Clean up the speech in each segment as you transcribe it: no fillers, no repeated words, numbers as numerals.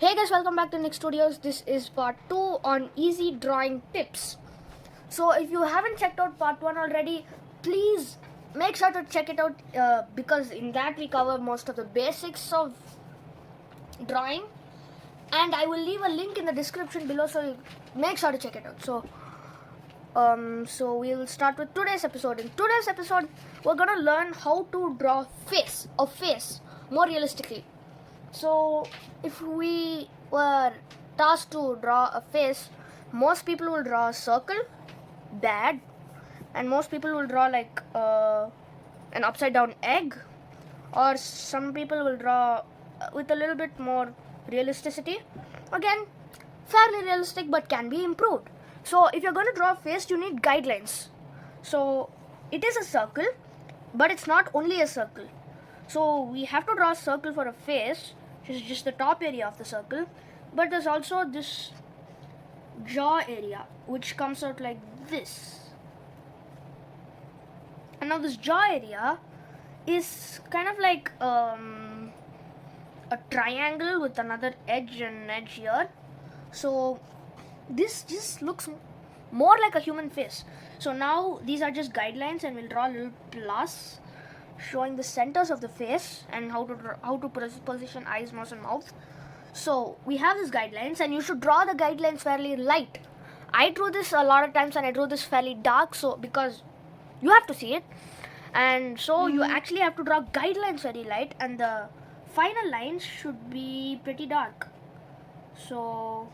Hey guys, welcome back to Nick Studios. This is part 2 on easy drawing tips. So if you haven't checked out part 1 already, please make sure to check it out because in that we cover most of the basics of drawing, and I will leave a link in the description below, so you make sure to check it out. So we'll start with today's episode. In today's episode, we're gonna learn how to draw a face more realistically. So if we were tasked to draw a face, most people will draw a circle, bad, and most people will draw like an upside down egg, or some people will draw with a little bit more realisticity. Again, fairly realistic but can be improved. So if you're going to draw a face, you need guidelines. So it is a circle, but it's not only a circle. So we have to draw a circle for a face, which is just the top area of the circle, but there's also this jaw area which comes out like this. And now this jaw area is kind of like a triangle with another edge and edge here. So this just looks more like a human face. So now these are just guidelines, and we'll draw a little plus showing the centers of the face and how to position eyes, nose and mouth. So we have these guidelines, and you should draw the guidelines fairly light. I drew this a lot of times, and I drew this fairly dark, so because you have to see it, and so you actually have to draw guidelines very light, and the final lines should be pretty dark. So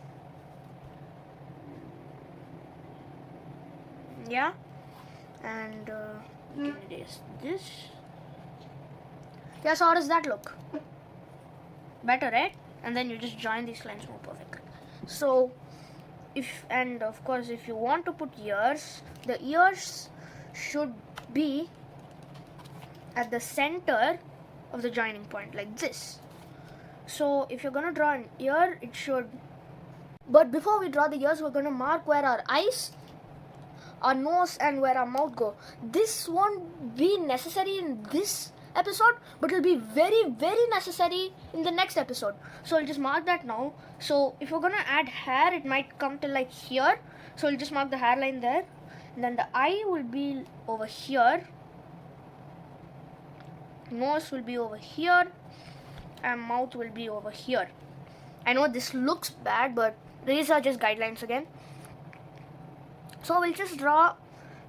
yeah, and you can erase this. Yeah, so how does that look? Better, right? And then you just join these lines more perfectly. So of course if you want to put ears, the ears should be at the center of the joining point like this. So if you're gonna draw an ear, it should, but before we draw the ears, we're gonna mark where our eyes, our nose and where our mouth go. This won't be necessary in this episode, but it'll be very necessary in the next episode. So I'll just mark that now. So if we're gonna add hair, it might come to like here, so we'll just mark the hairline there, and then the eye will be over here, nose will be over here, and mouth will be over here. I know this looks bad, but these are just guidelines again. So we'll just draw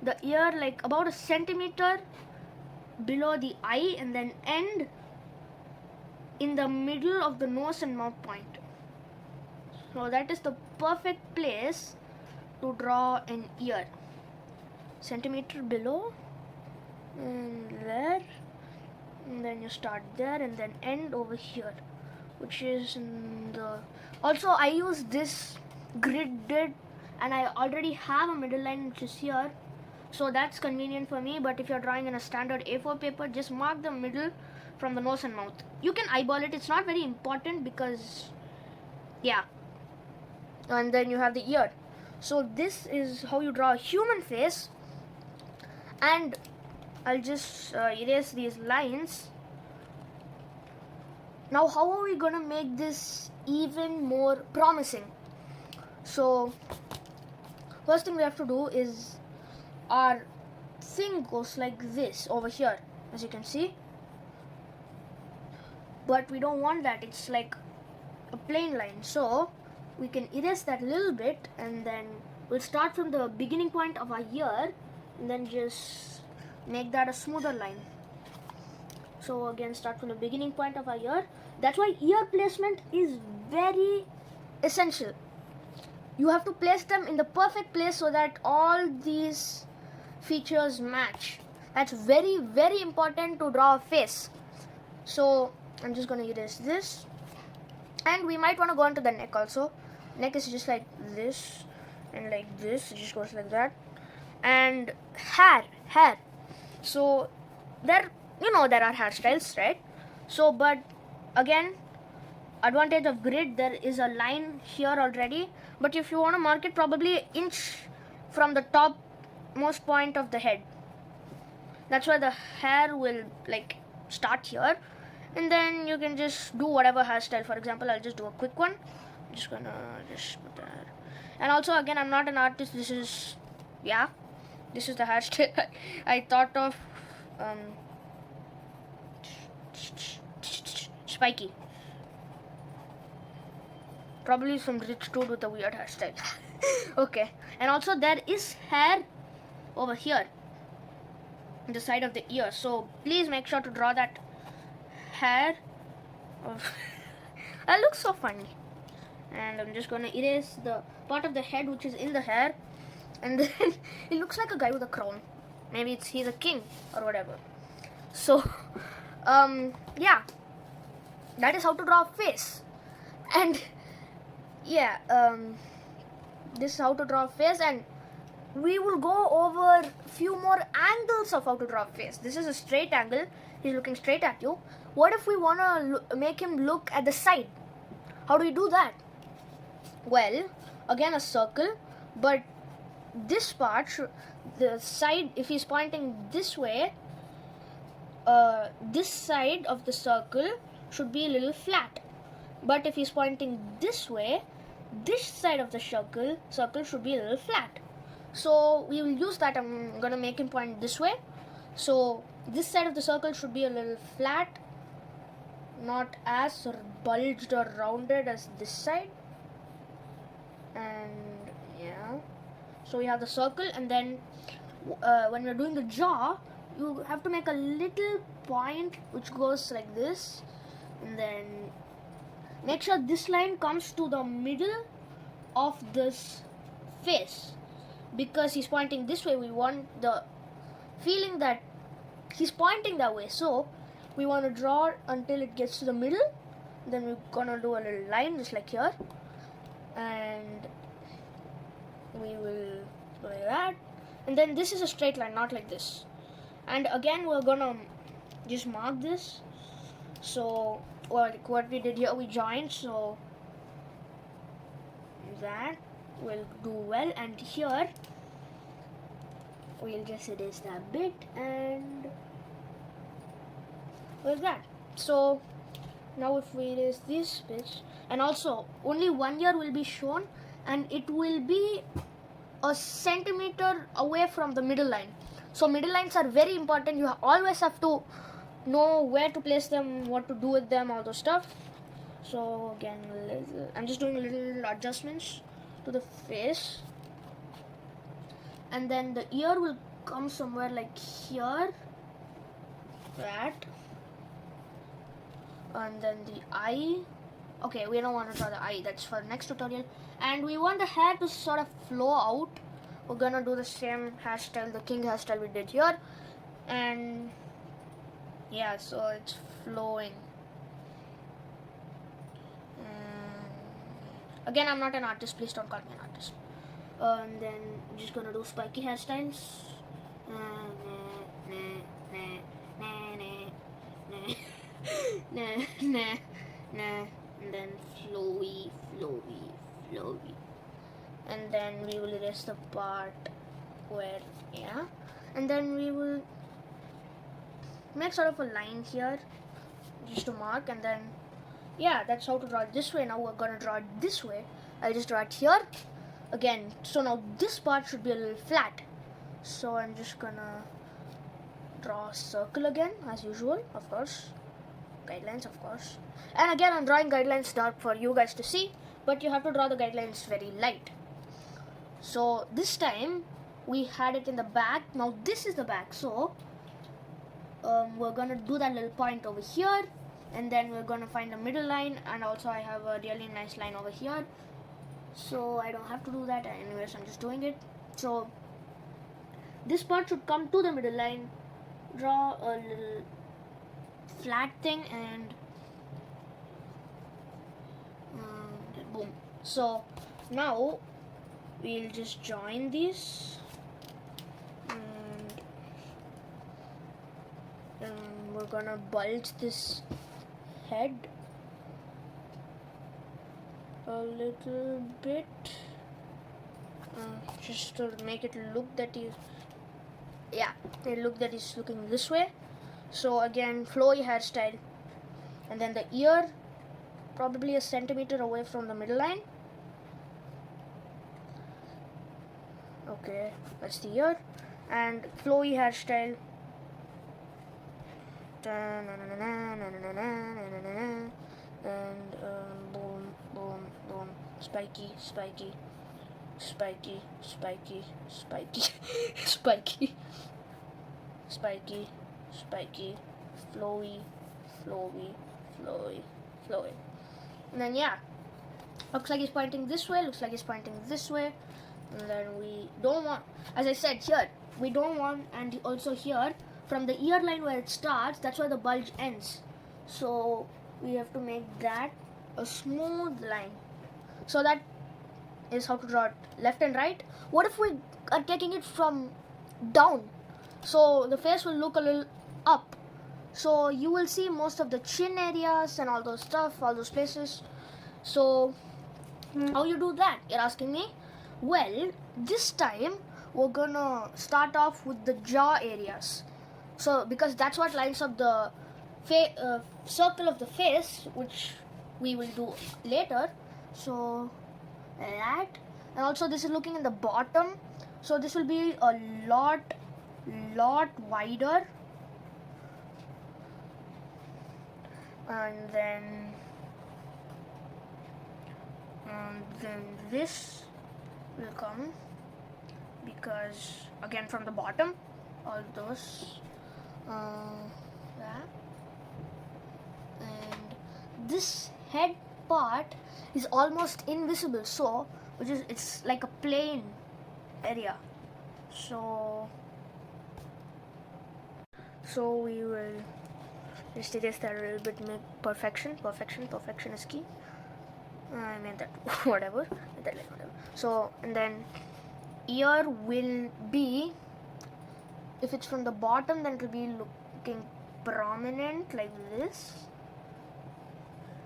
the ear like about a centimeter below the eye, and then end in the middle of the nose and mouth point. So that is the perfect place to draw an ear. Centimeter below, and there, and then you start there, and then end over here, which is in the. Also, I use this gridded, and I already have a middle line which is here, so that's convenient for me. But if you're drawing in a standard A4 paper, just mark the middle from the nose and mouth. You can eyeball it, it's not very important because yeah. And then you have the ear. So this is how you draw a human face, and I'll just erase these lines. Now how are we gonna make this even more promising? So first thing we have to do is our thing goes like this over here, as you can see, but we don't want that. It's like a plain line, so we can erase that a little bit, and then we'll start from the beginning point of our ear and then just make that a smoother line. So again, start from the beginning point of our ear. That's why ear placement is very essential. You have to place them in the perfect place so that all these features match. That's very important to draw a face. So I'm just going to erase this, and we might want to go on to the neck also. Neck is just like this and like this, it just goes like that. And hair. So there are hairstyles, right? So but again, advantage of grid, there is a line here already, but if you want to mark it, probably an inch from the top most point of the head. That's why the hair will like start here, and then you can just do whatever hairstyle. For example, I'll just do a quick one. I'm just gonna just put that. And also, again, I'm not an artist. This is this is the hairstyle I thought of. Spiky. Probably some rich dude with a weird hairstyle. Okay, and also there is hair over here on the side of the ear, so please make sure to draw that hair. That looks so funny. And I'm just gonna erase the part of the head which is in the hair, and then it looks like a guy with a crown. Maybe he's a king or whatever. So yeah, that is how to draw a face. And yeah, this is how to draw a face, and we will go over few more angles of how to draw a face. This is a straight angle. He's looking straight at you. What if we want to make him look at the side? How do we do that? Well, again, a circle, but this part, the side, if he's pointing this way, this side of the circle should be a little flat. But if he's pointing this way, this side of the circle should be a little flat. So we will use that. I'm gonna make him point this way. So this side of the circle should be a little flat, not as bulged or rounded as this side. And yeah, so we have the circle, and then when you're doing the jaw, you have to make a little point which goes like this, and then make sure this line comes to the middle of this face. Because he's pointing this way, we want the feeling that he's pointing that way. So we want to draw until it gets to the middle. Then we're gonna do a little line just like here, and we will do like that. And then this is a straight line, not like this. And again, we're gonna just mark this. So what we did here, we joined. So that will do well, and here we'll just erase that bit, and like that. So now if we erase these bits, and also only 1 ear will be shown, and it will be a centimeter away from the middle line. So middle lines are very important. You always have to know where to place them, what to do with them, all those stuff. So again, I'm just doing little adjustments to the face, and then the ear will come somewhere like here, that, and then the eye. Okay, we don't want to draw the eye, that's for next tutorial. And we want the hair to sort of flow out. We're gonna do the same hairstyle, the king hairstyle we did here, and yeah, so it's flowing. Again, I'm not an artist, please don't call me an artist. And then I'm just gonna do spiky hairstyles. And then flowy. And then we will erase the part where, yeah. And then we will make sort of a line here just to mark, and then yeah, that's how to draw it this way. Now we're gonna draw it this way. I'll just draw it here again. So now this part should be a little flat. So I'm just gonna draw a circle again, as usual, of course. Guidelines, of course. And again, I'm drawing guidelines dark for you guys to see, but you have to draw the guidelines very light. So this time we had it in the back. Now this is the back. So we're gonna do that little point over here, and then we're gonna find a middle line, and also I have a really nice line over here, so I don't have to do that. Anyways, I'm just doing it. So this part should come to the middle line. Draw a little flat thing, and boom. So now we'll just join these, and we're gonna bulge this head a little bit, just to make it look that he's looking this way. So again, flowy hairstyle, And then the ear, probably a centimeter away from the middle line. Okay, that's the ear. And flowy hairstyle. And boom, boom, boom. Spiky, spiky, spiky, spiky, spiky, spiky, spiky, spiky, flowy, flowy, flowy, flowy. And then yeah, looks like he's pointing this way, looks like he's pointing this way. And then we don't want, as I said here, we don't want, and also here, from the ear line where it starts, that's where the bulge ends. So we have to make that a smooth line. So that is how to draw it left and right. What if we are taking it from down? So the face will look a little up. So you will see most of the chin areas and all those stuff, all those places. So how you do that, you're asking me? Well, this time we're gonna start off with the jaw areas. So because that's what lines up the circle of the face, which we will do later. So that, and also this is looking in the bottom, so this will be a lot wider. And then this will come, because again from the bottom, all those that. And this head part is almost invisible, so it's like a plain area. So we will just erase that a little bit, make perfection is key. I mean that whatever. So, and then ear will be, if it's from the bottom, then it will be looking prominent like this.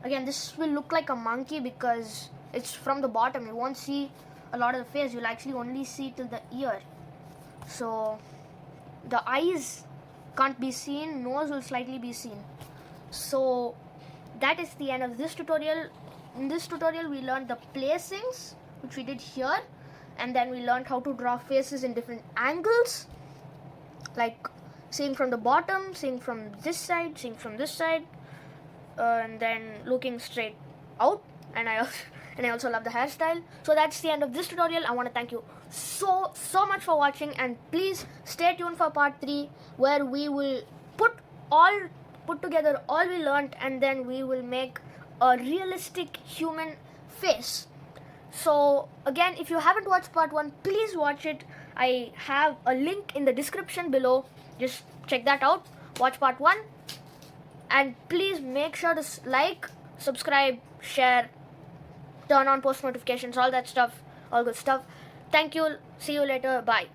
Again, this will look like a monkey because it's from the bottom. You won't see a lot of the face. You'll actually only see till the ear. So the eyes can't be seen, nose will slightly be seen. So that is the end of this tutorial. In this tutorial we learned the placings, which we did here, and then we learned how to draw faces in different angles, like seeing from the bottom, seeing from this side, seeing from this side, and then looking straight out. And I also love the hairstyle. So that's the end of this tutorial. I want to thank you so much for watching, and please stay tuned for part 3, where we will put together all we learned, and then we will make a realistic human face. So again, if you haven't watched part 1, please watch it. I have a link in the description below. Just check that out. Watch part 1, and please make sure to like, subscribe, share, turn on post notifications, all that stuff, all good stuff. Thank you. See you later. Bye.